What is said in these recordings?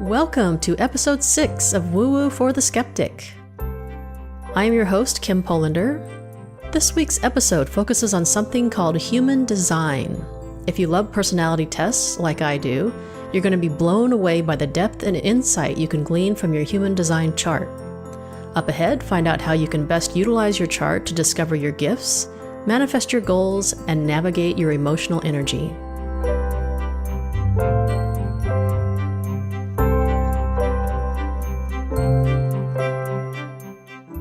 Welcome to episode 6 of WooWoo for the Skeptic. I am your host, Kim Polinder. This week's episode focuses on something called Human Design. If you love personality tests, like I do, you're going to be blown away by the depth and insight you can glean from your Human Design chart. Up ahead, find out how you can best utilize your chart to discover your gifts, manifest your goals, and navigate your emotional energy.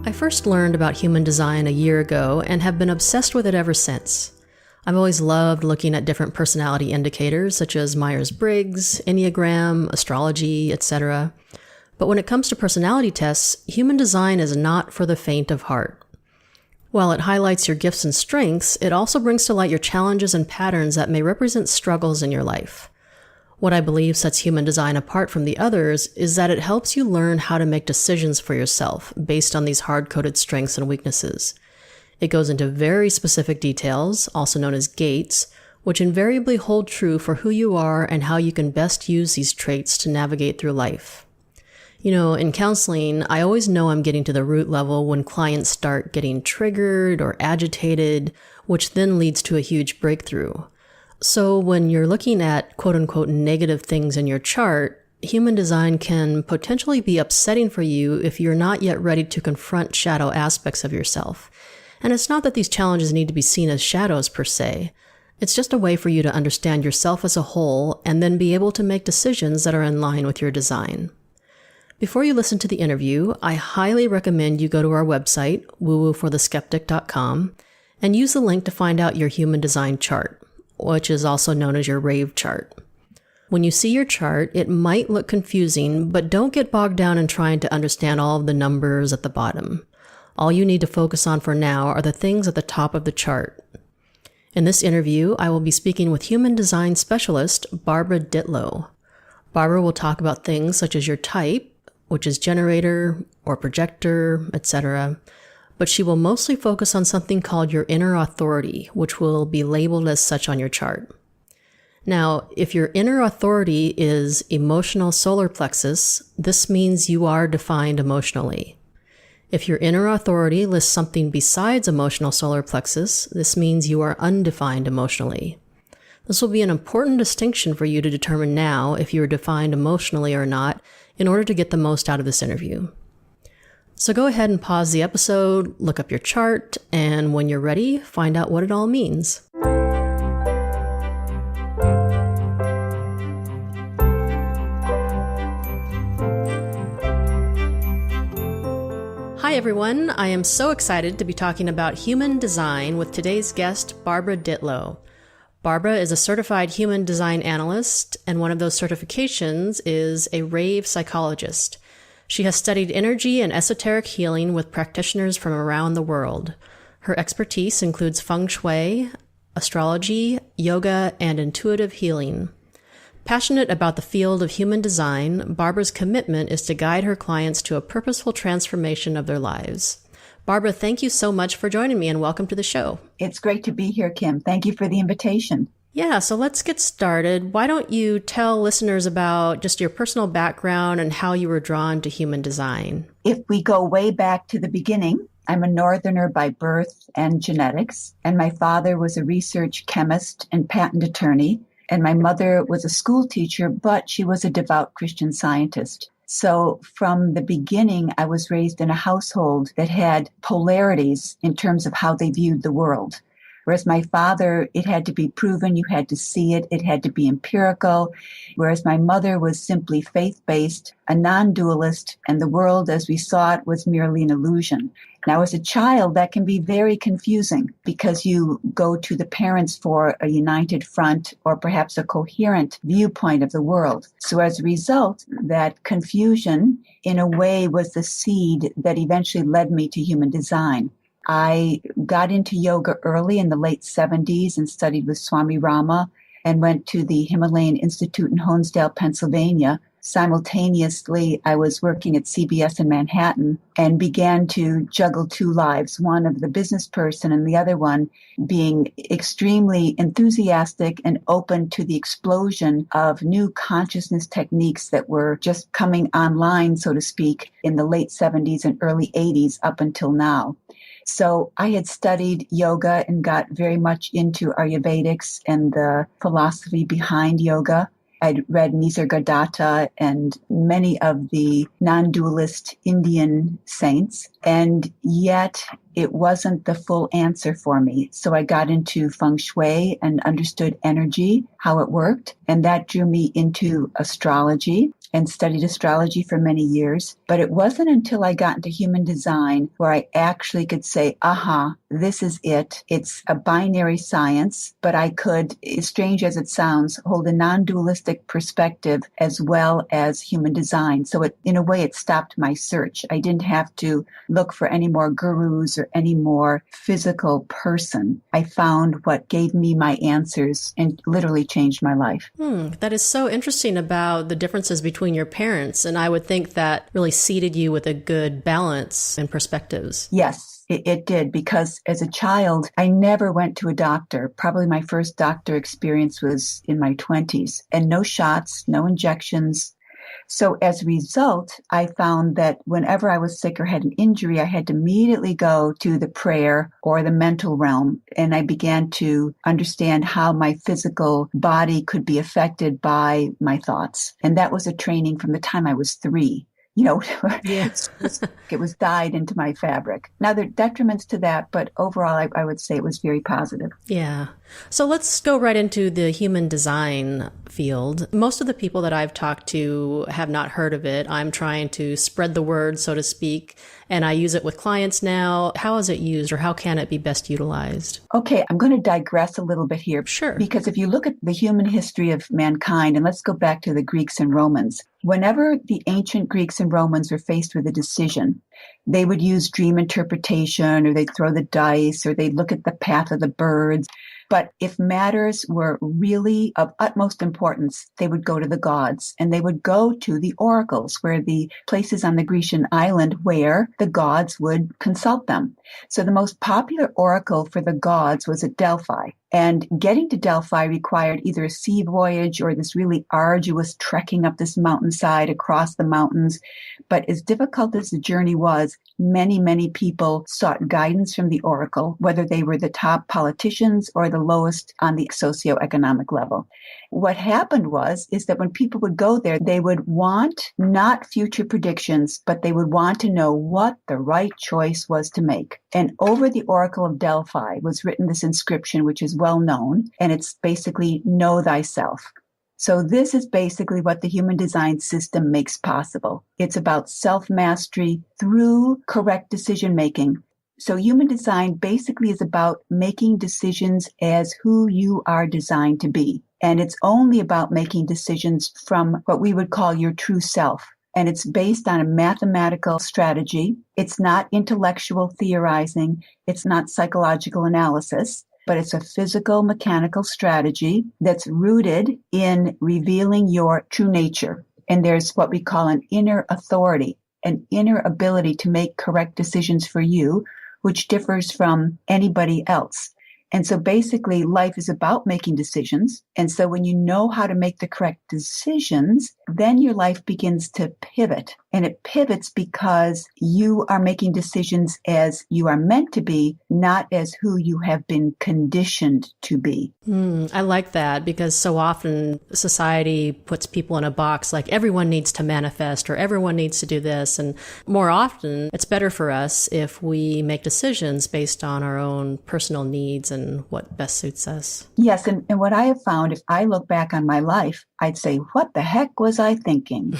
I first learned about human design a year ago and have been obsessed with it ever since. I've always loved looking at different personality indicators such as Myers-Briggs, Enneagram, astrology, etc. But when it comes to personality tests, human design is not for the faint of heart. While it highlights your gifts and strengths, it also brings to light your challenges and patterns that may represent struggles in your life. What I believe sets human design apart from the others is that it helps you learn how to make decisions for yourself based on these hard-coded strengths and weaknesses. It goes into very specific details, also known as gates, which invariably hold true for who you are and how you can best use these traits to navigate through life. You know, in counseling, I always know I'm getting to the root level when clients start getting triggered or agitated, which then leads to a huge breakthrough. So when you're looking at quote-unquote negative things in your chart, human design can potentially be upsetting for you if you're not yet ready to confront shadow aspects of yourself. And it's not that these challenges need to be seen as shadows per se. It's just a way for you to understand yourself as a whole and then be able to make decisions that are in line with your design. Before you listen to the interview, I highly recommend you go to our website, woowoofortheskeptic.com, and use the link to find out your human design chart, which is also known as your Rave chart. When you see your chart, it might look confusing, but don't get bogged down in trying to understand all of the numbers at the bottom. All you need to focus on for now are the things at the top of the chart. In this interview, I will be speaking with human design specialist Barbara Ditlow. Barbara will talk about things such as your type, which is generator or projector, etc., but she will mostly focus on something called your inner authority, which will be labeled as such on your chart. Now, if your inner authority is emotional solar plexus, this means you are defined emotionally. If your inner authority lists something besides emotional solar plexus, this means you are undefined emotionally. This will be an important distinction for you to determine now if you are defined emotionally or not in order to get the most out of this interview. So go ahead and pause the episode, look up your chart, and when you're ready, find out what it all means. Hi everyone, I am so excited to be talking about human design with today's guest, Barbara Ditlow. Barbara is a certified human design analyst, and one of those certifications is a Rave Psychologist. She has studied energy and esoteric healing with practitioners from around the world. Her expertise includes feng shui, astrology, yoga, and intuitive healing. Passionate about the field of human design, Barbara's commitment is to guide her clients to a purposeful transformation of their lives. Barbara, thank you so much for joining me and welcome to the show. It's great to be here, Kim. Thank you for the invitation. Yeah, so let's get started. Why don't you tell listeners about just your personal background and how you were drawn to human design? If we go way back to the beginning, I'm a Northerner by birth and genetics, and my father was a research chemist and patent attorney, and my mother was a school teacher, but she was a devout Christian Scientist. So from the beginning, I was raised in a household that had polarities in terms of how they viewed the world. Whereas my father, it had to be proven, you had to see it, it had to be empirical. Whereas my mother was simply faith-based, a non-dualist, and the world as we saw it was merely an illusion. Now, as a child, that can be very confusing because you go to the parents for a united front or perhaps a coherent viewpoint of the world. So as a result, that confusion, in a way, was the seed that eventually led me to human design. I got into yoga early in the late 70s and studied with Swami Rama and went to the Himalayan Institute in Honesdale, Pennsylvania, Simultaneously, I was working at CBS in Manhattan and began to juggle two lives, one of the business person and the other one being extremely enthusiastic and open to the explosion of new consciousness techniques that were just coming online, so to speak, in the late 70s and early 80s up until now. So I had studied yoga and got very much into Ayurvedics and the philosophy behind yoga. I'd read Nisargadatta and many of the non-dualist Indian saints, and yet it wasn't the full answer for me. So I got into feng shui and understood energy, how it worked, and that drew me into astrology and studied astrology for many years. But it wasn't until I got into human design where I actually could say, aha, this is it. It's a binary science, but I could, as strange as it sounds, hold a non-dualistic perspective as well as human design. So it, in a way, it stopped my search. I didn't have to look for any more gurus or any more physical person. I found what gave me my answers and literally changed my life. That is so interesting about the differences between your parents. And I would think that really seeded you with a good balance and perspectives. Yes. It did, because as a child, I never went to a doctor. Probably my first doctor experience was in my 20s, and no shots, no injections. So as a result, I found that whenever I was sick or had an injury, I had to immediately go to the prayer or the mental realm. And I began to understand how my physical body could be affected by my thoughts. And that was a training from the time I was 3. You know, Yes. it was dyed into my fabric. Now, there are detriments to that, but overall, I would say it was very positive. Yeah. So let's go right into the human design field. Most of the people that I've talked to have not heard of it. I'm trying to spread the word, so to speak, and I use it with clients now. How is it used, or how can it be best utilized? Okay, I'm going to digress a little bit here. Sure. Because if you look at the human history of mankind, and let's go back to the Greeks and Romans, whenever the ancient Greeks and Romans were faced with a decision, they would use dream interpretation, or they'd throw the dice, or they'd look at the path of the birds. But if matters were really of utmost importance, they would go to the gods, and they would go to the oracles, where the places on the Grecian island where the gods would consult them. So the most popular oracle for the gods was at Delphi. And getting to Delphi required either a sea voyage or this really arduous trekking up this mountainside across the mountains. But as difficult as the journey was, many, many people sought guidance from the oracle, whether they were the top politicians or the lowest on the socioeconomic level. What happened is that when people would go there, they would want not future predictions, but they would want to know what the right choice was to make. And over the Oracle of Delphi was written this inscription, which is well known, and it's basically know thyself. So this is basically what the human design system makes possible. It's about self-mastery through correct decision-making. So human design basically is about making decisions as who you are designed to be. And it's only about making decisions from what we would call your true self. And it's based on a mathematical strategy. It's not intellectual theorizing. It's not psychological analysis, but it's a physical, mechanical strategy that's rooted in revealing your true nature. And there's what we call an inner authority, an inner ability to make correct decisions for you, which differs from anybody else. And so basically life is about making decisions. And so when you know how to make the correct decisions, then your life begins to pivot. And it pivots because you are making decisions as you are meant to be, not as who you have been conditioned to be. I like that, because so often society puts people in a box like everyone needs to manifest or everyone needs to do this. And more often, it's better for us if we make decisions based on our own personal needs and what best suits us. Yes. And what I have found, if I look back on my life, I'd say, what the heck was I thinking?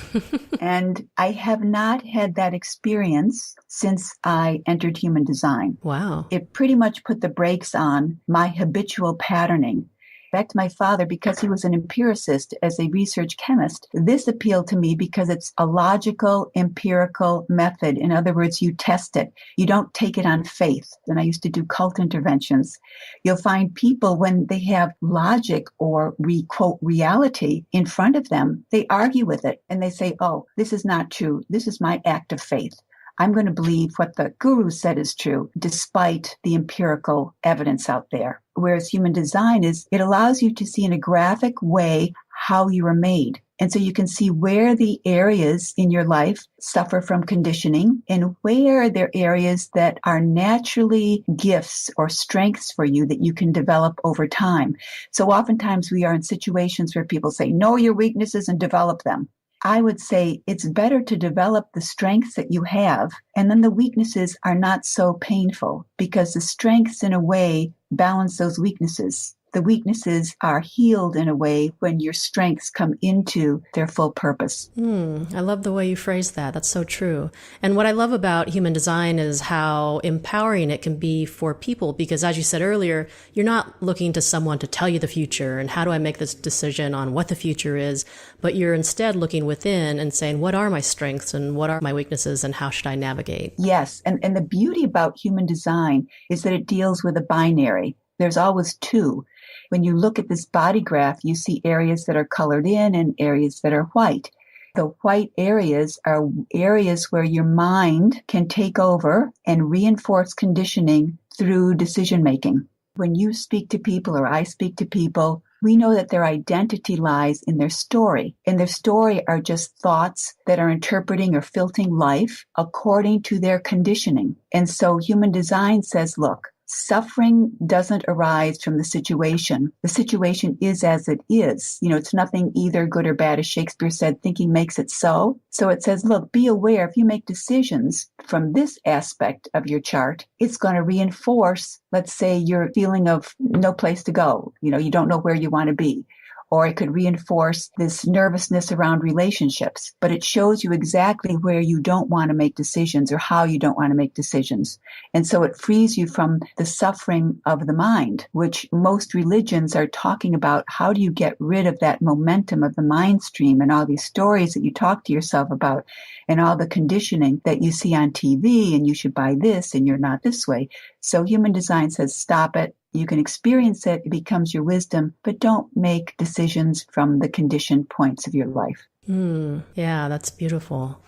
And I have not had that experience since I entered human design. Wow. It pretty much put the brakes on my habitual patterning. Back to my father, because he was an empiricist as a research chemist, this appealed to me because it's a logical, empirical method. In other words, you test it. You don't take it on faith. And I used to do cult interventions. You'll find people, when they have logic or quote reality in front of them, they argue with it and they say, oh, this is not true. This is my act of faith. I'm going to believe what the guru said is true, despite the empirical evidence out there. Whereas human design it allows you to see in a graphic way how you are made. And so you can see where the areas in your life suffer from conditioning and where there are areas that are naturally gifts or strengths for you that you can develop over time. So oftentimes we are in situations where people say, know your weaknesses and develop them. I would say it's better to develop the strengths that you have, and then the weaknesses are not so painful because the strengths, in a way, balance those weaknesses. The weaknesses are healed in a way when your strengths come into their full purpose. I love the way you phrase that. That's so true. And what I love about human design is how empowering it can be for people, because as you said earlier, you're not looking to someone to tell you the future and how do I make this decision on what the future is, but you're instead looking within and saying, what are my strengths and what are my weaknesses and how should I navigate? Yes. And the beauty about human design is that it deals with a binary. There's always two. When you look at this body graph, you see areas that are colored in and areas that are white. The white areas are areas where your mind can take over and reinforce conditioning through decision making. When you speak to people or I speak to people, we know that their identity lies in their story. And their story are just thoughts that are interpreting or filtering life according to their conditioning. And so human design says, look, suffering doesn't arise from the situation. The situation is as it is. It's nothing either good or bad. As Shakespeare said, thinking makes it so. So it says, look, be aware if you make decisions from this aspect of your chart, it's going to reinforce, let's say, your feeling of no place to go. You don't know where you want to be. Or it could reinforce this nervousness around relationships. But it shows you exactly where you don't want to make decisions or how you don't want to make decisions. And so it frees you from the suffering of the mind, which most religions are talking about. How do you get rid of that momentum of the mind stream and all these stories that you talk to yourself about and all the conditioning that you see on TV and you should buy this and you're not this way. So human design says, stop it. You can experience it. It becomes your wisdom, but don't make decisions from the conditioned points of your life. Yeah, that's beautiful.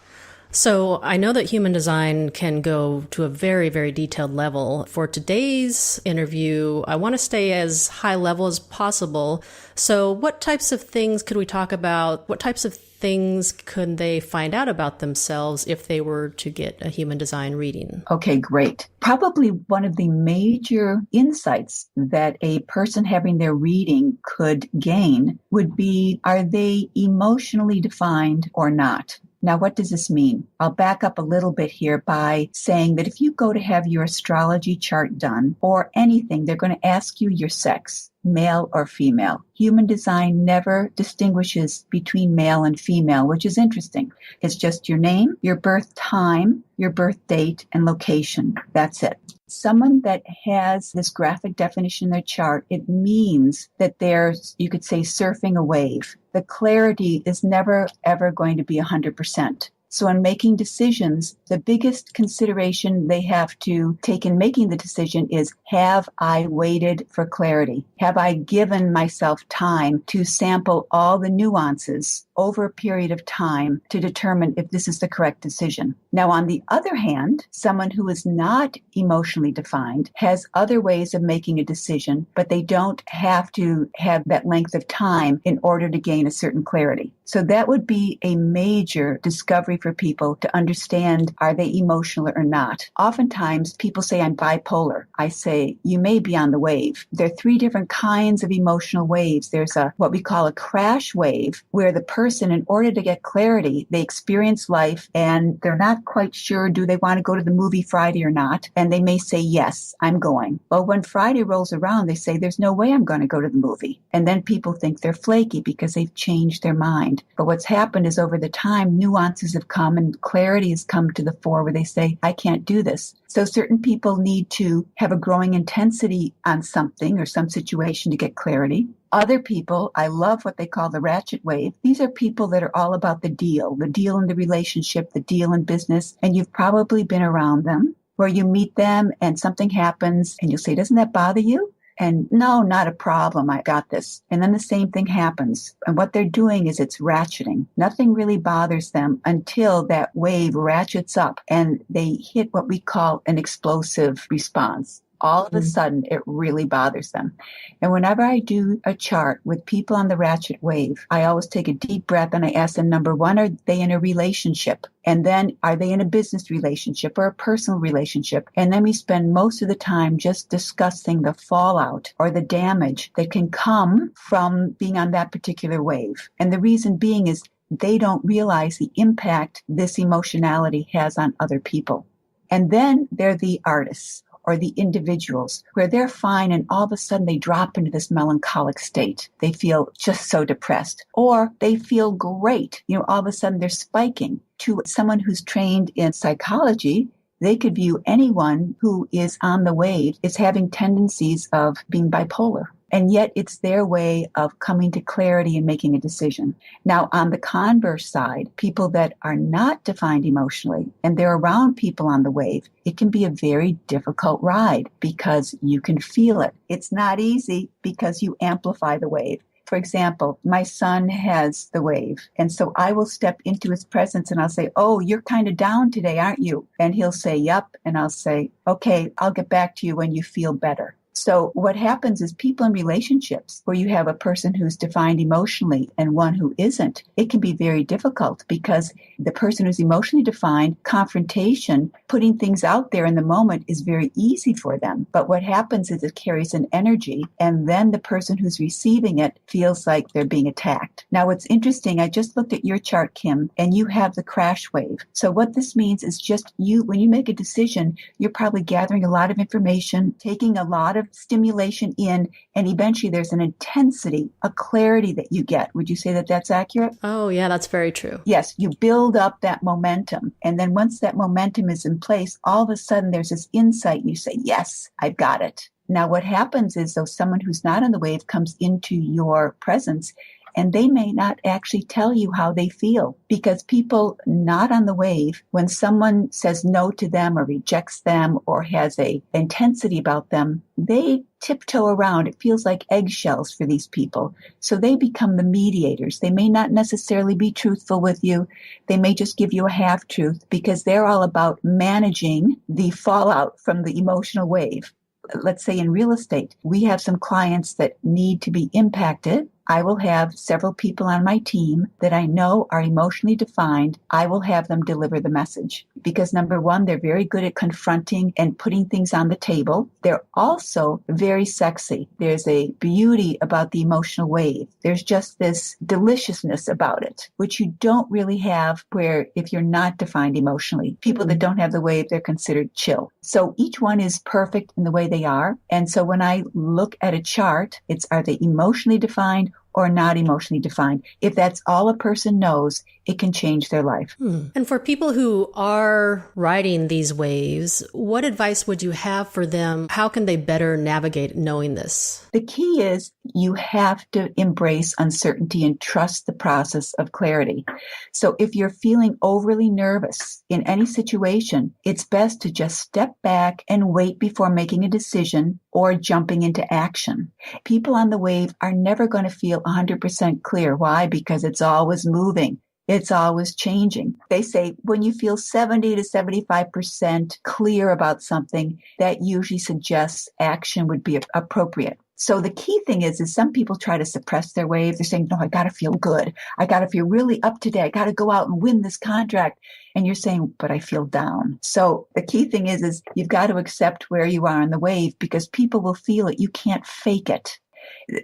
So I know that human design can go to a very, very detailed level. For today's interview, I want to stay as high level as possible. So what types of things could we talk about? What types of things could they find out about themselves if they were to get a human design reading? Okay, great. Probably one of the major insights that a person having their reading could gain would be, are they emotionally defined or not? Now, what does this mean? I'll back up a little bit here by saying that if you go to have your astrology chart done or anything, they're going to ask you your sex, male or female. Human design never distinguishes between male and female, which is interesting. It's just your name, your birth time, your birth date, and location. That's it. Someone that has this graphic definition in their chart, it means that they're, you could say, surfing a wave. The clarity is never, ever going to be 100%. So in making decisions, the biggest consideration they have to take in making the decision is, have I waited for clarity? Have I given myself time to sample all the nuances over a period of time to determine if this is the correct decision? Now, on the other hand, someone who is not emotionally defined has other ways of making a decision, but they don't have to have that length of time in order to gain a certain clarity. So that would be a major discovery for people to understand, are they emotional or not? Oftentimes, people say, I'm bipolar. I say, you may be on the wave. There are three different kinds of emotional waves. There's what we call a crash wave, where the person, in order to get clarity, they experience life and they're not quite sure, do they want to go to the movie Friday or not? And they may say, yes, I'm going. Well, when Friday rolls around, they say, there's no way I'm going to go to the movie. And then people think they're flaky because they've changed their mind. But what's happened is over the time, nuances have come and clarity has come to the fore where they say, I can't do this. So certain people need to have a growing intensity on something or some situation to get clarity. Other people, I love what they call the ratchet wave. These are people that are all about the deal in the relationship, the deal in business, and you've probably been around them where you meet them and something happens and you'll say, doesn't that bother you? And no, not a problem. I got this. And then the same thing happens. And what they're doing is it's ratcheting. Nothing really bothers them until that wave ratchets up and they hit what we call an explosive response. All of a sudden, it really bothers them. And whenever I do a chart with people on the ratchet wave, I always take a deep breath and I ask them, number one, are they in a relationship? And then are they in a business relationship or a personal relationship? And then we spend most of the time just discussing the fallout or the damage that can come from being on that particular wave. And the reason being is they don't realize the impact this emotionality has on other people. And then they're the artists or the individuals where they're fine and all of a sudden they drop into this melancholic state. They feel just so depressed or they feel great. All of a sudden they're spiking. To someone who's trained in psychology, they could view anyone who is on the wave as having tendencies of being bipolar. And yet it's their way of coming to clarity and making a decision. Now, on the converse side, people that are not defined emotionally and they're around people on the wave, it can be a very difficult ride because you can feel it. It's not easy because you amplify the wave. For example, my son has the wave, and so I will step into his presence and I'll say, oh, you're kind of down today, aren't you? And he'll say, yep. And I'll say, okay, I'll get back to you when you feel better. So what happens is people in relationships where you have a person who's defined emotionally and one who isn't, it can be very difficult because the person who's emotionally defined, confrontation, putting things out there in the moment is very easy for them. But what happens is it carries an energy and then the person who's receiving it feels like they're being attacked. Now what's interesting, I just looked at your chart, Kim, and you have the crash wave. So what this means is just you, when you make a decision, you're probably gathering a lot of information, taking a lot of stimulation in, and eventually there's an intensity, a clarity that you get. Would you say that that's accurate? Oh, yeah, that's very true. Yes, you build up that momentum. And then once that momentum is in place, all of a sudden there's this insight and you say, yes, I've got it. Now what happens is though someone who's not on the wave comes into your presence and they may not actually tell you how they feel because people not on the wave, when someone says no to them or rejects them or has a intensity about them, they tiptoe around. It feels like eggshells for these people. So they become the mediators. They may not necessarily be truthful with you. They may just give you a half truth because they're all about managing the fallout from the emotional wave. Let's say in real estate, we have some clients that need to be impacted. I will have several people on my team that I know are emotionally defined. I will have them deliver the message because number one, they're very good at confronting and putting things on the table. They're also very sexy. There's a beauty about the emotional wave. There's just this deliciousness about it, which you don't really have where if you're not defined emotionally, people that don't have the wave, they're considered chill. So each one is perfect in the way they are. And so when I look at a chart, it's are they emotionally defined or not emotionally defined? If that's all a person knows, it can change their life. And for people who are riding these waves, what advice would you have for them? How can they better navigate knowing this? The key is you have to embrace uncertainty and trust the process of clarity. So if you're feeling overly nervous in any situation, it's best to just step back and wait before making a decision or jumping into action. People on the wave are never going to feel 100% clear. Why? Because it's always moving. It's always changing. They say when you feel 70 to 75% clear about something, that usually suggests action would be appropriate. So the key thing is some people try to suppress their wave. They're saying, no, I got to feel good. I got to feel really up to date. I got to go out and win this contract. And you're saying, but I feel down. So the key thing is you've got to accept where you are on the wave because people will feel it. You can't fake it.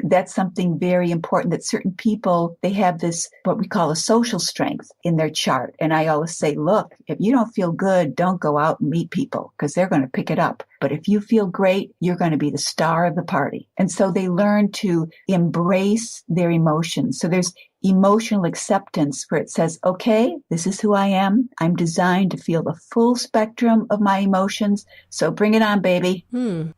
That's something very important that certain people, they have this, what we call a social strength in their chart. And I always say, look, if you don't feel good, don't go out and meet people because they're going to pick it up. But if you feel great, you're going to be the star of the party. And so they learn to embrace their emotions. So there's emotional acceptance where it says, okay, this is who I am. I'm designed to feel the full spectrum of my emotions. So bring it on, baby.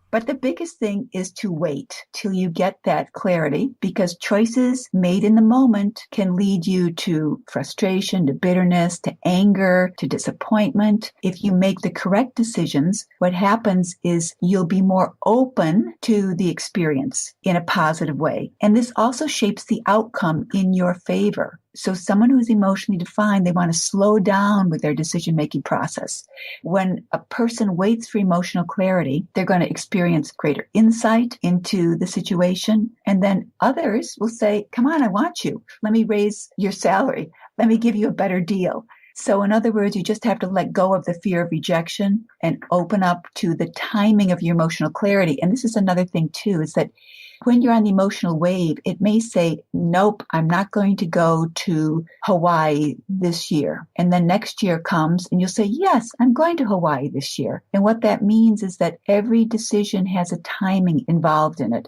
But the biggest thing is to wait till you get that clarity, because choices made in the moment can lead you to frustration, to bitterness, to anger, to disappointment. If you make the correct decisions, what happens is you'll be more open to the experience in a positive way. And this also shapes the outcome in your favor. So someone who's emotionally defined, they want to slow down with their decision-making process. When a person waits for emotional clarity, they're going to experience greater insight into the situation. And then others will say, come on, I want you. Let me raise your salary. Let me give you a better deal. So in other words, you just have to let go of the fear of rejection and open up to the timing of your emotional clarity. And this is another thing too, is that when you're on the emotional wave, it may say, nope, I'm not going to go to Hawaii this year. And then next year comes and you'll say, yes, I'm going to Hawaii this year. And what that means is that every decision has a timing involved in it.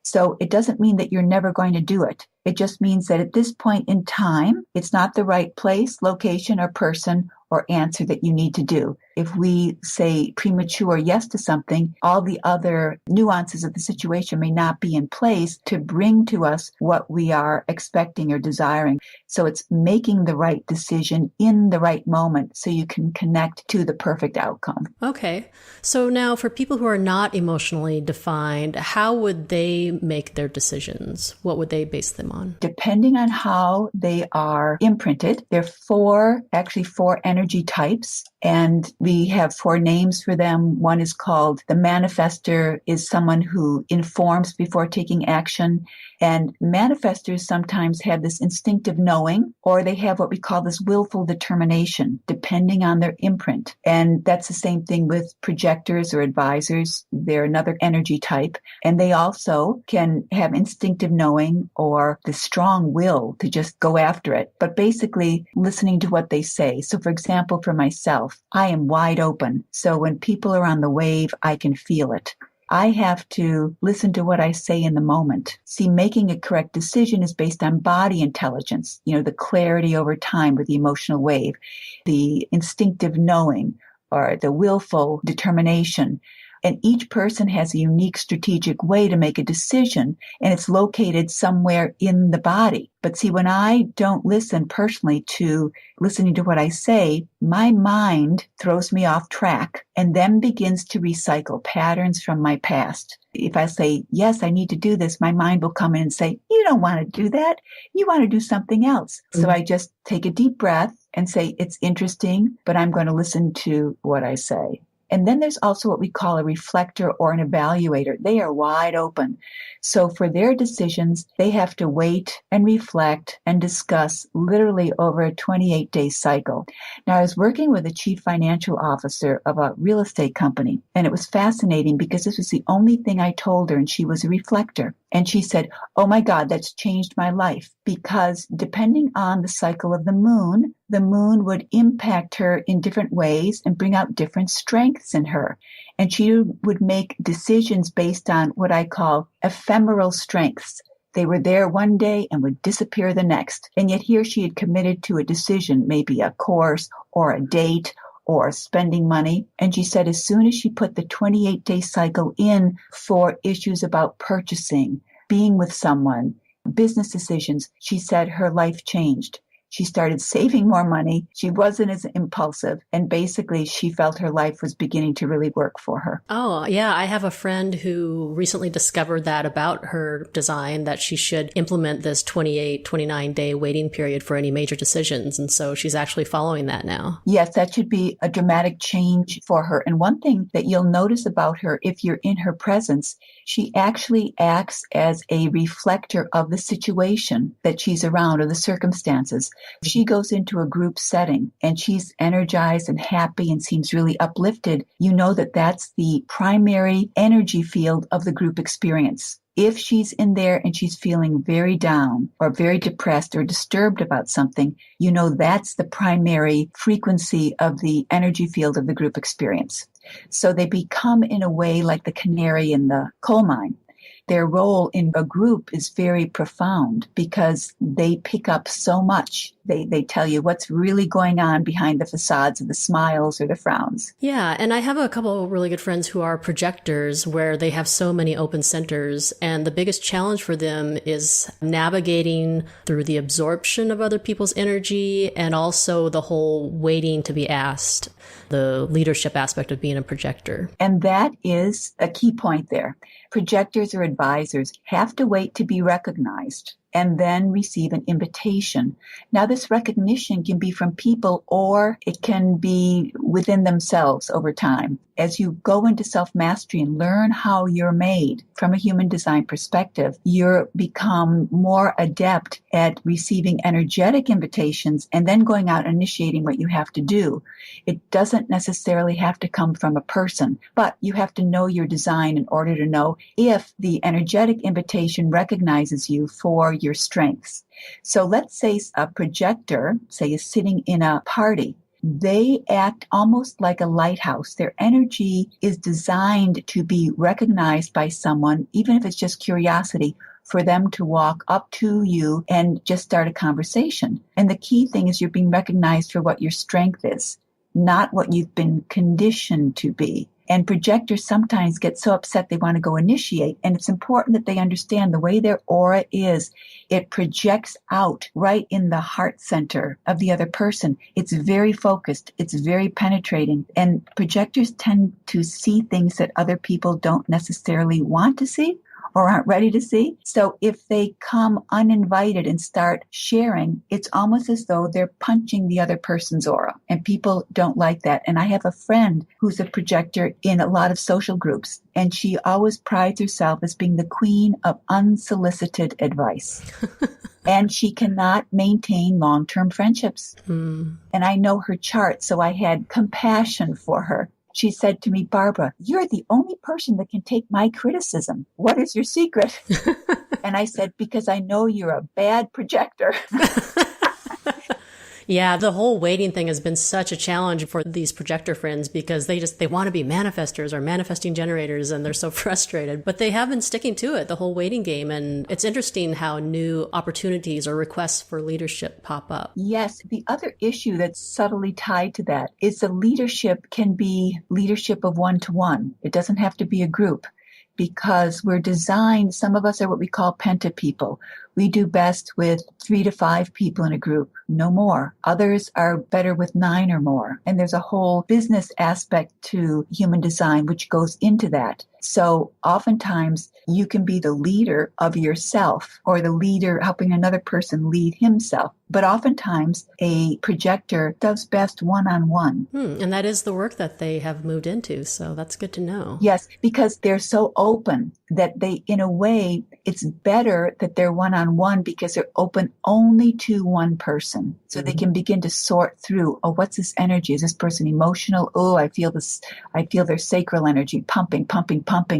So it doesn't mean that you're never going to do it. It just means that at this point in time, it's not the right place, location, or person or answer that you need to do. If we say premature yes to something, all the other nuances of the situation may not be in place to bring to us what we are expecting or desiring. So it's making the right decision in the right moment so you can connect to the perfect outcome. Okay. So now for people who are not emotionally defined, how would they make their decisions? What would they base them on? Depending on how they are imprinted, there are four energy types, and we have 4 names for them. One is called the manifester, is someone who informs before taking action. And manifestors sometimes have this instinctive knowing, or they have what we call this willful determination, depending on their imprint. And that's the same thing with projectors or advisors. They're another energy type. And they also can have instinctive knowing or the strong will to just go after it. But basically listening to what they say. So for example, for myself, I am wide open. So when people are on the wave, I can feel it. I have to listen to what I say in the moment. See, making a correct decision is based on body intelligence, the clarity over time with the emotional wave, the instinctive knowing or the willful determination. And each person has a unique strategic way to make a decision, and it's located somewhere in the body. But see, when I don't listen personally to listening to what I say, my mind throws me off track and then begins to recycle patterns from my past. If I say, yes, I need to do this, my mind will come in and say, you don't want to do that. You want to do something else. So I just take a deep breath and say, it's interesting, but I'm going to listen to what I say. And then there's also what we call a reflector or an evaluator. They are wide open. So for their decisions, they have to wait and reflect and discuss literally over a 28-day cycle. Now, I was working with a chief financial officer of a real estate company, and it was fascinating because this was the only thing I told her, and she was a reflector. And she said, oh my God, that's changed my life, because depending on the cycle of the moon would impact her in different ways and bring out different strengths in her. And she would make decisions based on what I call ephemeral strengths. They were there one day and would disappear the next. And yet here she had committed to a decision, maybe a course or a date or spending money. And she said as soon as she put the 28-day cycle in for issues about purchasing, being with someone, business decisions, she said her life changed. She started saving more money. She wasn't as impulsive. And basically, she felt her life was beginning to really work for her. Oh, yeah. I have a friend who recently discovered that about her design, that she should implement this 28, 29-day waiting period for any major decisions. And so she's actually following that now. Yes, that should be a dramatic change for her. And one thing that you'll notice about her, if you're in her presence, she actually acts as a reflector of the situation that she's around or the circumstances. She goes into a group setting and she's energized and happy and seems really uplifted. You know that that's the primary energy field of the group experience. If she's in there and she's feeling very down or very depressed or disturbed about something, you know that's the primary frequency of the energy field of the group experience. So they become, in a way, like the canary in the coal mine. their role in a group is very profound because they pick up so much. They tell you what's really going on behind the facades of the smiles or the frowns. Yeah, and I have a couple of really good friends who are projectors where they have so many open centers, and the biggest challenge for them is navigating through the absorption of other people's energy and also the whole waiting to be asked, the leadership aspect of being a projector. And that is a key point there. Projectors or advisors have to wait to be recognized and then receive an invitation. Now, this recognition can be from people or it can be within themselves over time. As you go into self-mastery and learn how you're made from a human design perspective, you become more adept at receiving energetic invitations and then going out and initiating what you have to do. It doesn't necessarily have to come from a person, but you have to know your design in order to know if the energetic invitation recognizes you for your strengths. So let's say a projector, say, is sitting in a party. They act almost like a lighthouse. Their energy is designed to be recognized by someone, even if it's just curiosity, for them to walk up to you and just start a conversation. And the key thing is you're being recognized for what your strength is, not what you've been conditioned to be. And projectors sometimes get so upset they want to go initiate. And it's important that they understand the way their aura is. It projects out right in the heart center of the other person. It's very focused. It's very penetrating. And projectors tend to see things that other people don't necessarily want to see or aren't ready to see. So if they come uninvited and start sharing, it's almost as though they're punching the other person's aura. And people don't like that. And I have a friend who's a projector in a lot of social groups, and she always prides herself as being the queen of unsolicited advice. And she cannot maintain long-term friendships. And I know her chart, so I had compassion for her. She said to me, Barbara, you're the only person that can take my criticism. What is your secret? And I said, because I know you're a bad projector. Yeah, the whole waiting thing has been such a challenge for these projector friends because they want to be manifestors or manifesting generators and they're so frustrated. But they have been sticking to it, the whole waiting game. And it's interesting how new opportunities or requests for leadership pop up. Yes. The other issue that's subtly tied to that is the leadership can be leadership of one-to-one. It doesn't have to be a group. Because we're designed, some of us are what we call penta people. We do best with 3 to 5 people in a group, no more. Others are better with 9 or more. And there's a whole business aspect to human design which goes into that. So oftentimes you can be the leader of yourself or the leader helping another person lead himself. But oftentimes a projector does best one-on-one. And that is the work that they have moved into. So that's good to know. Yes, because they're so open that they, in a way, it's better that they're one-on-one because they're open only to one person. So they can begin to sort through, oh, what's this energy? Is this person emotional? Oh, I feel their sacral energy pumping.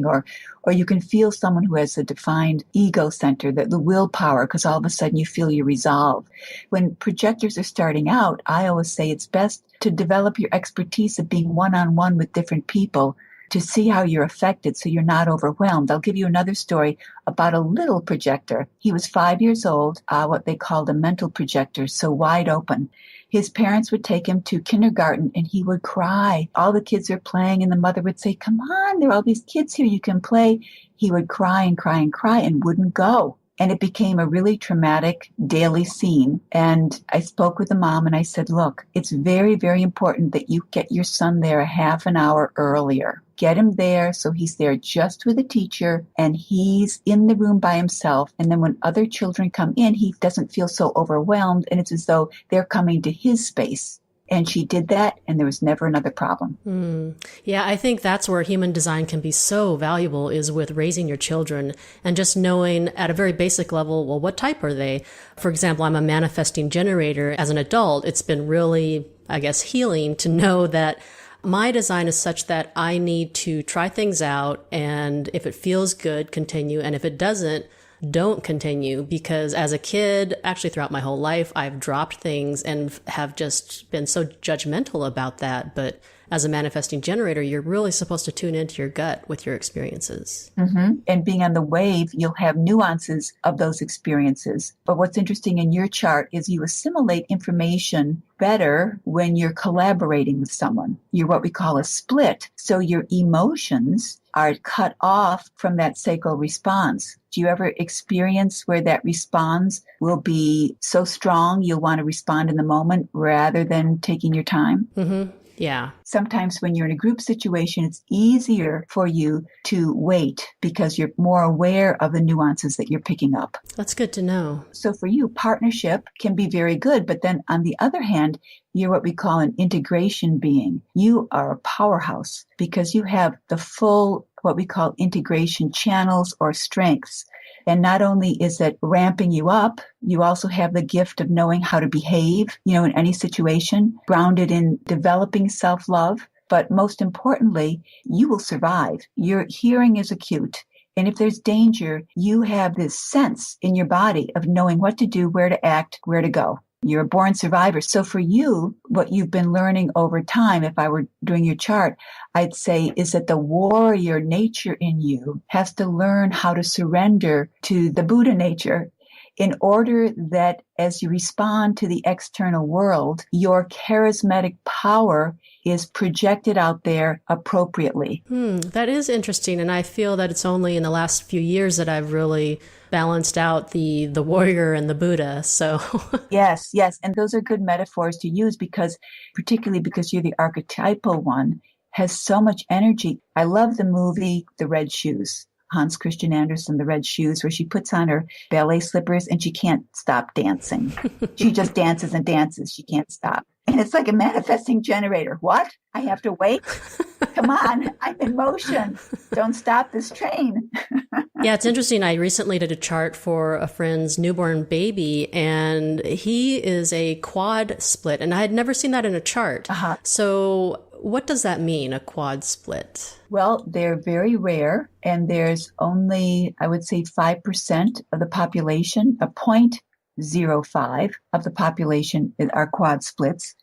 Or you can feel someone who has a defined ego center, the willpower, because all of a sudden you feel your resolve. When projectors are starting out, I always say it's best to develop your expertise of being one-on-one with different people to see how you're affected so you're not overwhelmed. I'll give you another story about a little projector. He was 5 years old, what they called a mental projector, so wide open. His parents would take him to kindergarten and he would cry. All the kids are playing and the mother would say, come on, there are all these kids here, you can play. He would cry and wouldn't go. And it became a really traumatic daily scene. And I spoke with the mom and I said, look, it's very, very important that you get your son there a half an hour earlier. Get him there so he's there just with a teacher and he's in the room by himself. And then when other children come in, he doesn't feel so overwhelmed and it's as though they're coming to his space. And she did that, and there was never another problem. Yeah, I think that's where human design can be so valuable is with raising your children and just knowing at a very basic level, well, what type are they? For example, I'm a manifesting generator. As an adult, it's been really, I guess, healing to know that my design is such that I need to try things out, and if it feels good, continue. And if it doesn't, don't continue, because as a kid, actually throughout my whole life, I've dropped things and have just been so judgmental about that. But as a manifesting generator, you're really supposed to tune into your gut with your experiences. And being on the wave, you'll have nuances of those experiences. But what's interesting in your chart is you assimilate information better when you're collaborating with someone. You're what we call a split. So your emotions are cut off from that sacral response. Do you ever experience where that response will be so strong you'll want to respond in the moment rather than taking your time? Yeah. Sometimes when you're in a group situation, it's easier for you to wait because you're more aware of the nuances that you're picking up. That's good to know. So for you, partnership can be very good. But then on the other hand, you're what we call an integration being. You are a powerhouse because you have the full, what we call integration channels or strengths. And not only is it ramping you up, you also have the gift of knowing how to behave, in any situation, grounded in developing self-love. But most importantly, you will survive. Your hearing is acute. And if there's danger, you have this sense in your body of knowing what to do, where to act, where to go. You're a born survivor. So for you, what you've been learning over time, if I were doing your chart, I'd say is that the warrior nature in you has to learn how to surrender to the Buddha nature in order that as you respond to the external world, your charismatic power is projected out there appropriately. That is interesting. And I feel that it's only in the last few years that I've really balanced out the warrior and the Buddha. So Yes. And those are good metaphors to use particularly because you're the archetypal one, has so much energy. I love the movie, The Red Shoes. Hans Christian Andersen, The Red Shoes, where she puts on her ballet slippers and she can't stop dancing. She just dances and dances. She can't stop. And it's like a manifesting generator. What? I have to wait? Come on, I'm in motion. Don't stop this train. Yeah, it's interesting. I recently did a chart for a friend's newborn baby, and he is a quad split, and I had never seen that in a chart. So what does that mean, a quad split? Well, they're very rare, and there's only, I would say, 5% of the population, 0.05 of the population are quad splits.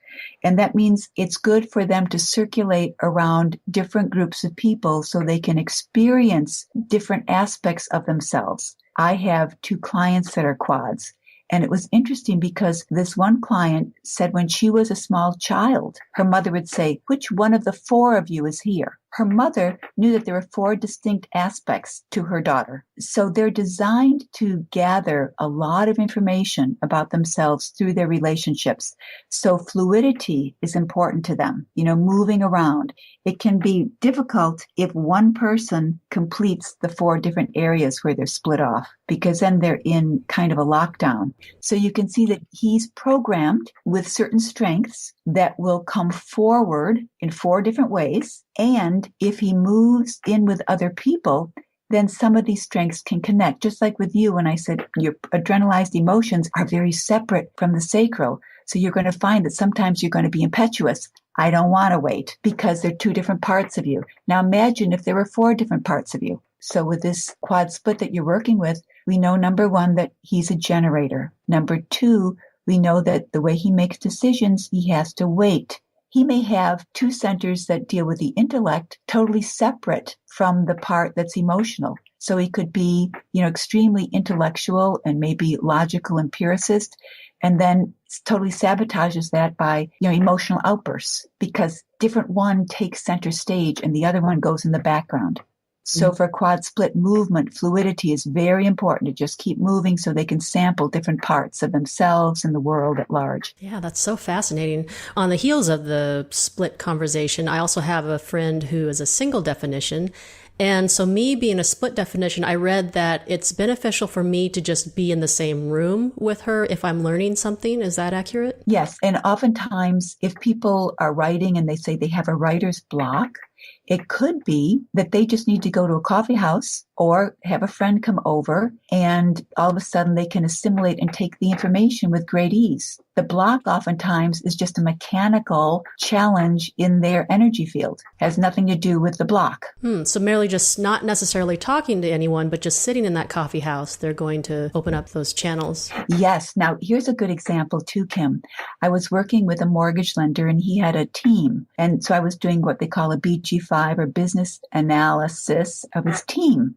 And that means it's good for them to circulate around different groups of people so they can experience different aspects of themselves. I have 2 clients that are quads. And it was interesting because this one client said when she was a small child, her mother would say, "Which one of the 4 of you is here?" Her mother knew that there were 4 distinct aspects to her daughter. So they're designed to gather a lot of information about themselves through their relationships. So fluidity is important to them, moving around. It can be difficult if one person completes the 4 different areas where they're split off, because then they're in kind of a lockdown. So you can see that he's programmed with certain strengths that will come forward in 4 different ways. And if he moves in with other people, then some of these strengths can connect. Just like with you, when I said your adrenalized emotions are very separate from the sacral. So you're going to find that sometimes you're going to be impetuous. I don't want to wait because they're 2 different parts of you. Now imagine if there were 4 different parts of you. So with this quad split that you're working with, we know, number 1, that he's a generator. Number 2, we know that the way he makes decisions, he has to wait. He may have 2 centers that deal with the intellect totally separate from the part that's emotional. So he could be, extremely intellectual and maybe logical empiricist, and then totally sabotages that by, emotional outbursts, because different one takes center stage and the other one goes in the background. So for quad split movement, fluidity is very important to just keep moving so they can sample different parts of themselves and the world at large. Yeah, that's so fascinating. On the heels of the split conversation, I also have a friend who is a single definition. And so me being a split definition, I read that it's beneficial for me to just be in the same room with her if I'm learning something. Is that accurate? Yes. And oftentimes if people are writing and they say they have a writer's block, It could be that they just need to go to a coffee house or have a friend come over, and all of a sudden they can assimilate and take the information with great ease. The block oftentimes is just a mechanical challenge in their energy field. Has nothing to do with the block. So merely just not necessarily talking to anyone, but just sitting in that coffee house, they're going to open up those channels. Yes. Now, here's a good example too, Kim. I was working with a mortgage lender and he had a team. And so I was doing what they call a BG5 or business analysis of his team.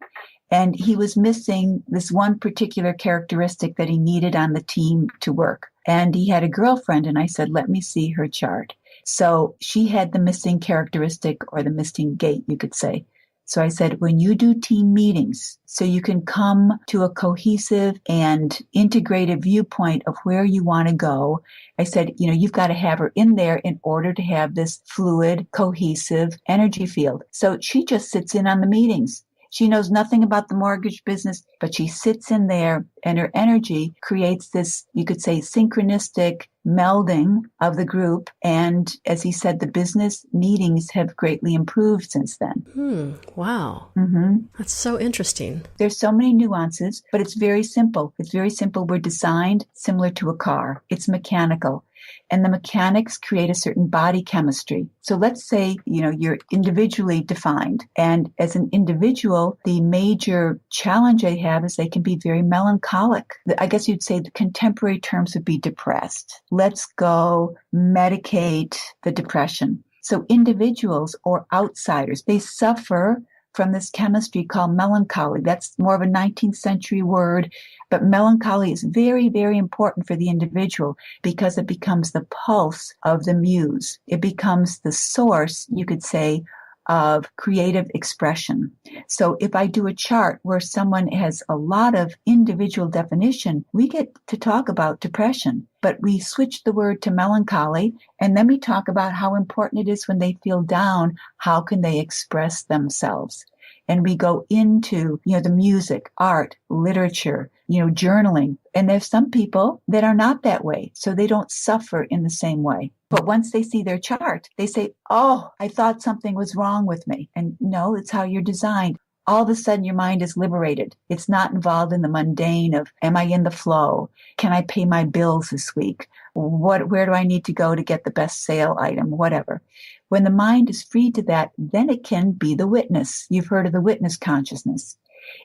And he was missing this one particular characteristic that he needed on the team to work. And he had a girlfriend, and I said, let me see her chart. So she had the missing characteristic, or the missing gate, you could say. So I said, when you do team meetings, so you can come to a cohesive and integrated viewpoint of where you want to go, I said, you've got to have her in there in order to have this fluid, cohesive energy field. So she just sits in on the meetings. She knows nothing about the mortgage business, but she sits in there and her energy creates this, you could say, synchronistic melding of the group. And as he said, the business meetings have greatly improved since then. Wow. Mm-hmm. That's so interesting. There's so many nuances, but it's very simple. It's very simple. We're designed similar to a car. It's mechanical. And the mechanics create a certain body chemistry. So let's say, you're individually defined. And as an individual, the major challenge they have is they can be very melancholic. I guess you'd say the contemporary terms would be depressed. Let's go medicate the depression. So individuals or outsiders, they suffer from this chemistry called melancholy. That's more of a 19th century word, but melancholy is very, very important for the individual because it becomes the pulse of the muse. It becomes the source, you could say, of creative expression. So if I do a chart where someone has a lot of individual definition, we get to talk about depression, but we switch the word to melancholy, and then we talk about how important it is when they feel down, how can they express themselves? And we go into, the music, art, literature, journaling. And there's some people that are not that way, so they don't suffer in the same way. But once they see their chart, they say, oh, I thought something was wrong with me. And no, it's how you're designed. All of a sudden, your mind is liberated. It's not involved in the mundane of, am I in the flow? Can I pay my bills this week? Where do I need to go to get the best sale item? Whatever. When the mind is free to that, then it can be the witness. You've heard of the witness consciousness.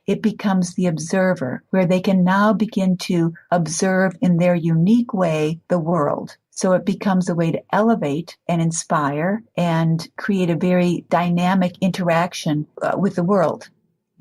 It becomes the observer, where they can now begin to observe in their unique way the world. So it becomes a way to elevate and inspire and create a very dynamic interaction with the world.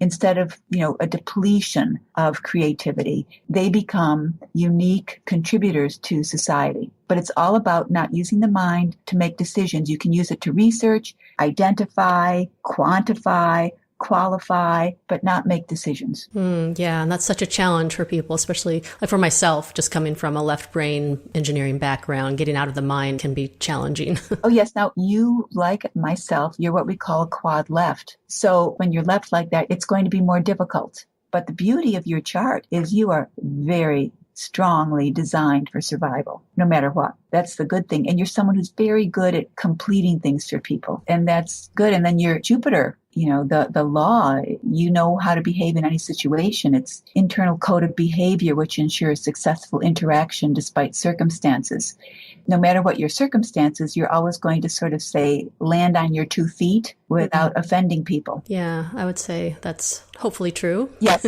Instead of, a depletion of creativity, they become unique contributors to society. But it's all about not using the mind to make decisions. You can use it to research, identify, quantify, qualify, but not make decisions. Yeah, and that's such a challenge for people, especially like for myself, just coming from a left brain engineering background, getting out of the mind can be challenging. Oh, yes. Now, you, like myself, you're what we call a quad left. So when you're left like that, it's going to be more difficult. But the beauty of your chart is you are very strongly designed for survival, no matter what. That's the good thing. And you're someone who's very good at completing things for people. And that's good. And then you're Jupiter. The law, how to behave in any situation. It's internal code of behavior, which ensures successful interaction despite circumstances. No matter what your circumstances, you're always going to sort of land on your 2 feet without offending people. Yeah, I would say that's hopefully true. Yes.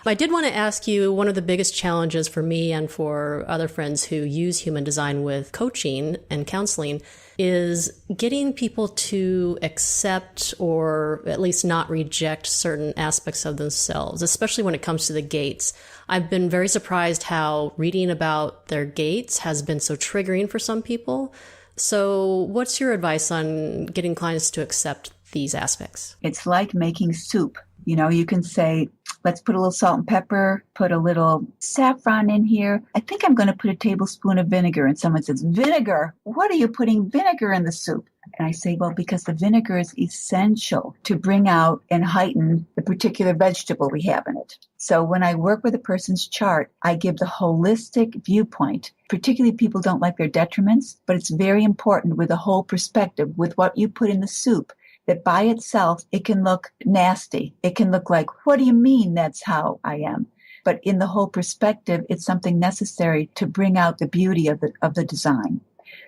I did want to ask you, one of the biggest challenges for me and for other friends who use human design with coaching and counseling is getting people to accept or at least not reject certain aspects of themselves, especially when it comes to the gates. I've been very surprised how reading about their gates has been so triggering for some people. So what's your advice on getting clients to accept these aspects? It's like making soup. You can say, let's put a little salt and pepper, put a little saffron in here. I think I'm going to put a tablespoon of vinegar. And someone says, vinegar? What are you putting vinegar in the soup? And I say, well, because the vinegar is essential to bring out and heighten the particular vegetable we have in it. So when I work with a person's chart, I give the holistic viewpoint. Particularly people don't like their detriments, but it's very important with a whole perspective with what you put in the soup, that by itself, it can look nasty. It can look like, what do you mean that's how I am? But in the whole perspective, it's something necessary to bring out the beauty of the design.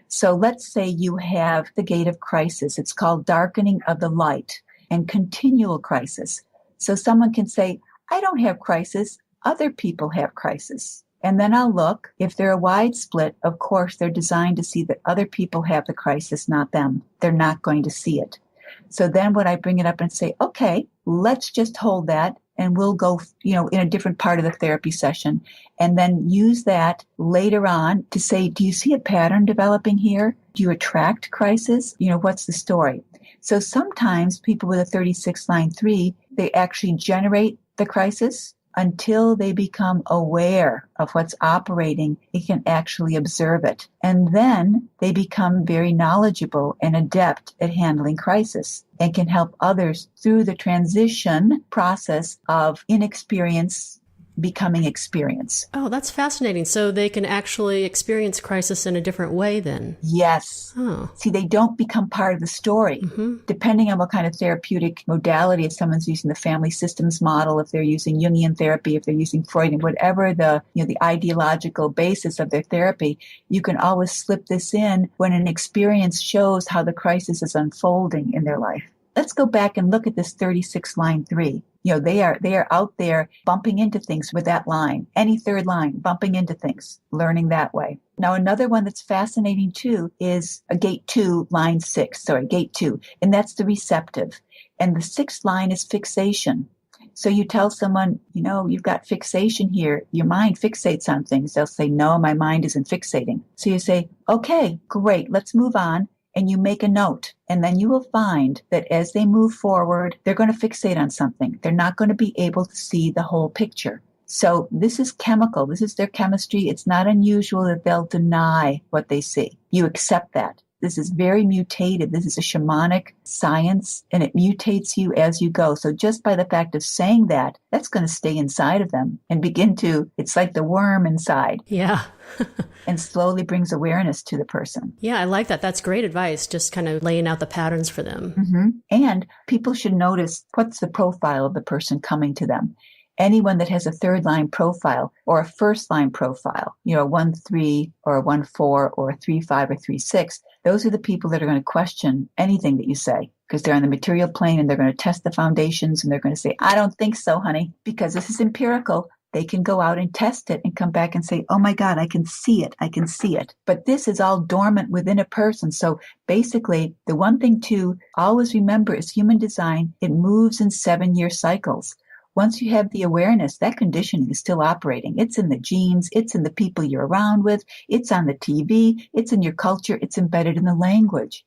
So let's say you have the gate of crisis. It's called darkening of the light and continual crisis. So someone can say, I don't have crisis. Other people have crisis. And then I'll look. If they're a wide split, of course, they're designed to see that other people have the crisis, not them. They're not going to see it. So then when I bring it up and say, okay, let's just hold that and we'll go, in a different part of the therapy session, and then use that later on to say, do you see a pattern developing here? Do you attract crisis? What's the story? So sometimes people with a 36 line 3, they actually generate the crisis. Until they become aware of what's operating, they can actually observe it. And then they become very knowledgeable and adept at handling crisis and can help others through the transition process of inexperience becoming experience. Oh, that's fascinating. So they can actually experience crisis in a different way then? Yes. Oh. See, they don't become part of the story. Mm-hmm. Depending on what kind of therapeutic modality, if someone's using the family systems model, if they're using Jungian therapy, if they're using Freudian, whatever the ideological basis of their therapy, you can always slip this in when an experience shows how the crisis is unfolding in their life. Let's go back and look at this 36 line 3. They are out there bumping into things with that line. Any third line, bumping into things, learning that way. Now, another one that's fascinating too is a gate 2, line 6. Gate 2. And that's the receptive. And the 6th line is fixation. So you tell someone, you've got fixation here. Your mind fixates on things. They'll say, no, my mind isn't fixating. So you say, okay, great, let's move on. And you make a note, and then you will find that as they move forward, they're going to fixate on something. They're not going to be able to see the whole picture. So this is chemical. This is their chemistry. It's not unusual that they'll deny what they see. You accept that. This is very mutated. This is a shamanic science, and it mutates you as you go. So just by the fact of saying that, that's going to stay inside of them and it's like the worm inside. Yeah. And slowly brings awareness to the person. Yeah, I like that. That's great advice, just kind of laying out the patterns for them. Mm-hmm. And people should notice what's the profile of the person coming to them. Anyone that has a 3rd line profile or a 1st line profile, 1-3 or a 1-4 or a 3-5 or 3-6, those are the people that are going to question anything that you say because they're on the material plane and they're going to test the foundations and they're going to say, I don't think so, honey, because this is empirical. They can go out and test it and come back and say, oh my God, I can see it. I can see it. But this is all dormant within a person. So basically, the one thing to always remember is human design. It moves in 7-year cycles. Once you have the awareness, that conditioning is still operating. It's in the genes. It's in the people you're around with. It's on the TV. It's in your culture. It's embedded in the language.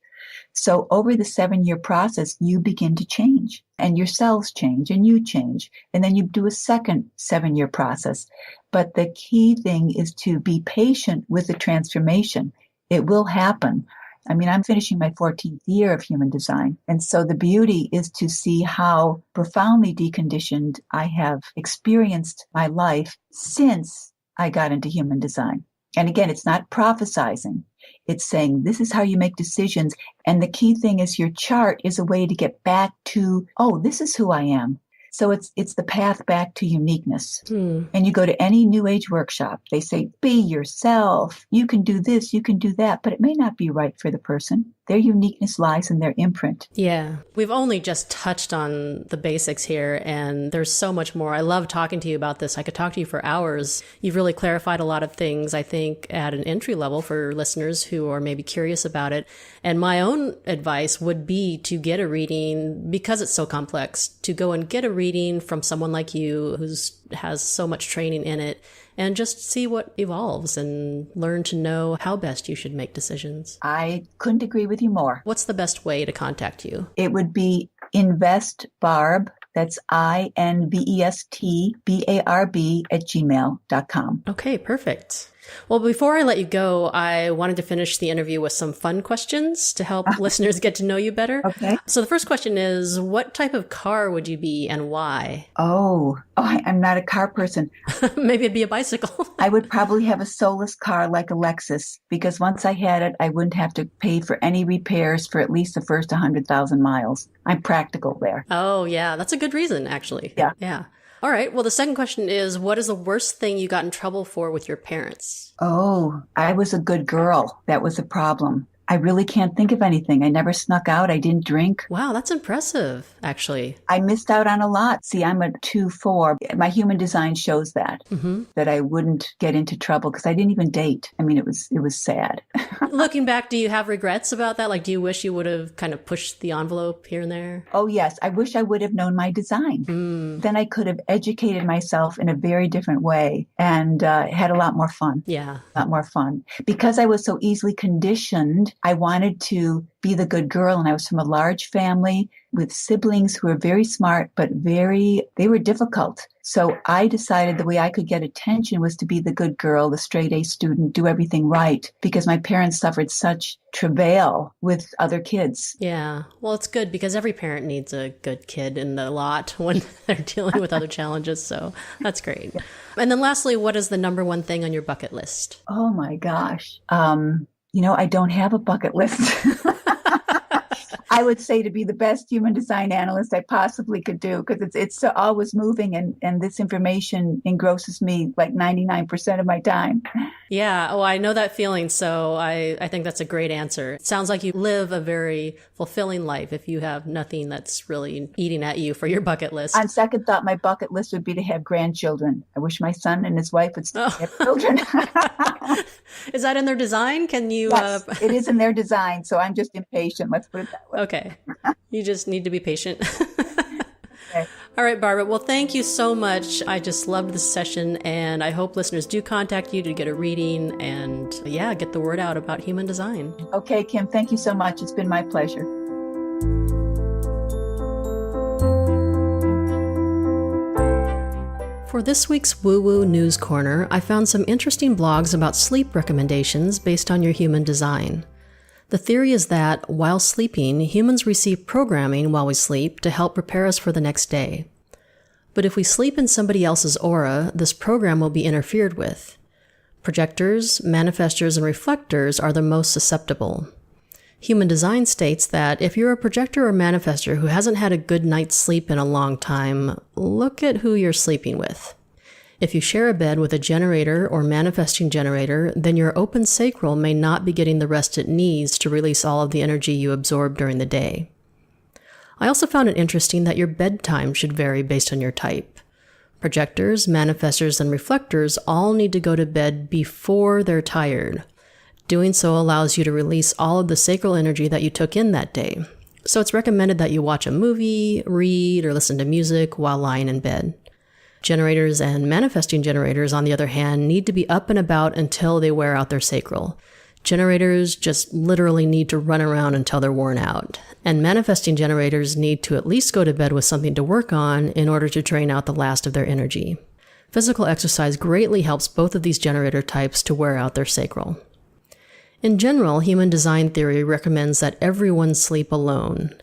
So over the 7-year process, you begin to change and your cells change and you change. And then you do a second 7-year process. But the key thing is to be patient with the transformation. It will happen. I mean, I'm finishing my 14th year of human design. And so the beauty is to see how profoundly deconditioned I have experienced my life since I got into human design. And again, it's not prophesizing. It's saying this is how you make decisions. And the key thing is your chart is a way to get back to, oh, this is who I am. So it's the path back to uniqueness. And you go to any New Age workshop, they say, be yourself. You can do this, you can do that, but it may not be right for the person. Their uniqueness lies in their imprint. Yeah. We've only just touched on the basics here, and there's so much more. I love talking to you about this. I could talk to you for hours. You've really clarified a lot of things, I think, at an entry level for listeners who are maybe curious about it. And my own advice would be to get a reading, because it's so complex, to go and get a reading from someone like you who has so much training in it, and just see what evolves and learn to know how best you should make decisions. I couldn't agree with you more. What's the best way to contact you? It would be investbarb, That's investbarb@gmail.com. Okay, perfect. Well, before I let you go, I wanted to finish the interview with some fun questions to help listeners get to know you better. Okay. So the first question is, what type of car would you be and why? I'm not a car person. Maybe it'd be a bicycle. I would probably have a soulless car like a Lexus, because once I had it, I wouldn't have to pay for any repairs for at least the first 100,000 miles. I'm practical there. Oh, yeah. That's a good reason, actually. Yeah. Yeah. All right. Well, the second question is, what is the worst thing you got in trouble for with your parents? I was a good girl. That was a problem. I really can't think of anything. I never snuck out. I didn't drink. Wow, that's impressive, actually. I missed out on a lot. See, I'm a 2-4. My human design shows that, that I wouldn't get into trouble because I didn't even date. I mean, it was sad. Looking back, do you have regrets about that? Like, do you wish you would have kind of pushed the envelope here and there? Oh, yes. I wish I would have known my design. Then I could have educated myself in a very different way and had a lot more fun. Yeah. A lot more fun. Because I was so easily conditioned, I wanted to be the good girl, and I was from a large family with siblings who were very smart, but they were difficult. So I decided the way I could get attention was to be the good girl, the straight A student, do everything right, because my parents suffered such travail with other kids. Yeah. Well, it's good because every parent needs a good kid in the lot when they're dealing with other challenges. So that's great. And then lastly, what is the number one thing on your bucket list? Oh my gosh. I don't have a bucket list. I would say to be the best human design analyst I possibly could do, because it's always moving, and this information engrosses me like 99% of my time. Yeah. Oh, I know that feeling. So I think that's a great answer. It sounds like you live a very fulfilling life if you have nothing that's really eating at you for your bucket list. On second thought, my bucket list would be to have grandchildren. I wish my son and his wife would still have children. Is that in their design? Can you? Yes, it is in their design. So I'm just impatient. Let's put it that way. Okay. You just need to be patient. Okay. All right, Barbara. Well, thank you so much. I just loved this session, and I hope listeners do contact you to get a reading and, get the word out about human design. Okay, Kim, thank you so much. It's been my pleasure. For this week's WooWoo News Corner, I found some interesting blogs about sleep recommendations based on your human design. The theory is that, while sleeping, humans receive programming while we sleep to help prepare us for the next day. But if we sleep in somebody else's aura, this program will be interfered with. Projectors, manifestors, and reflectors are the most susceptible. Human design states that if you're a projector or manifestor who hasn't had a good night's sleep in a long time, look at who you're sleeping with. If you share a bed with a generator or manifesting generator, then your open sacral may not be getting the rest it needs to release all of the energy you absorb during the day. I also found it interesting that your bedtime should vary based on your type. Projectors, manifestors, and reflectors all need to go to bed before they're tired. Doing so allows you to release all of the sacral energy that you took in that day. So it's recommended that you watch a movie, read, or listen to music while lying in bed. Generators and manifesting generators, on the other hand, need to be up and about until they wear out their sacral. Generators just literally need to run around until they're worn out. And manifesting generators need to at least go to bed with something to work on in order to drain out the last of their energy. Physical exercise greatly helps both of these generator types to wear out their sacral. In general, human design theory recommends that everyone sleep alone.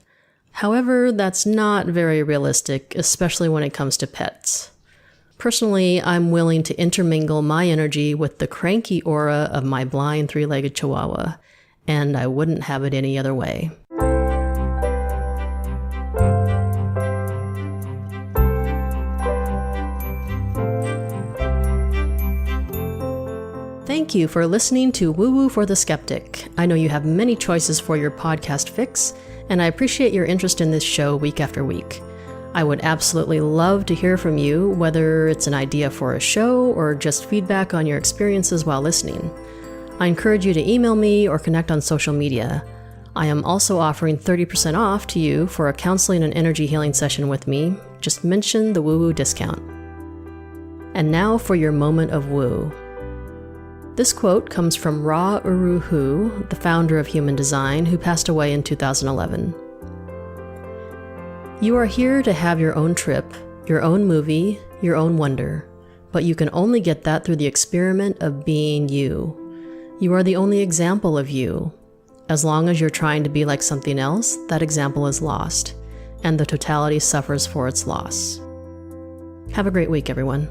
However, that's not very realistic, especially when it comes to pets. Personally, I'm willing to intermingle my energy with the cranky aura of my blind three-legged chihuahua, and I wouldn't have it any other way. Thank you for listening to WooWoo for the Skeptic. I know you have many choices for your podcast fix, and I appreciate your interest in this show week after week. I would absolutely love to hear from you, whether it's an idea for a show or just feedback on your experiences while listening. I encourage you to email me or connect on social media. I am also offering 30% off to you for a counseling and energy healing session with me. Just mention the WooWoo discount. And now for your moment of woo. This quote comes from Ra Uru Hu, the founder of Human Design, who passed away in 2011. You are here to have your own trip, your own movie, your own wonder, but you can only get that through the experiment of being you. You are the only example of you. As long as you're trying to be like something else, that example is lost, and the totality suffers for its loss. Have a great week, everyone.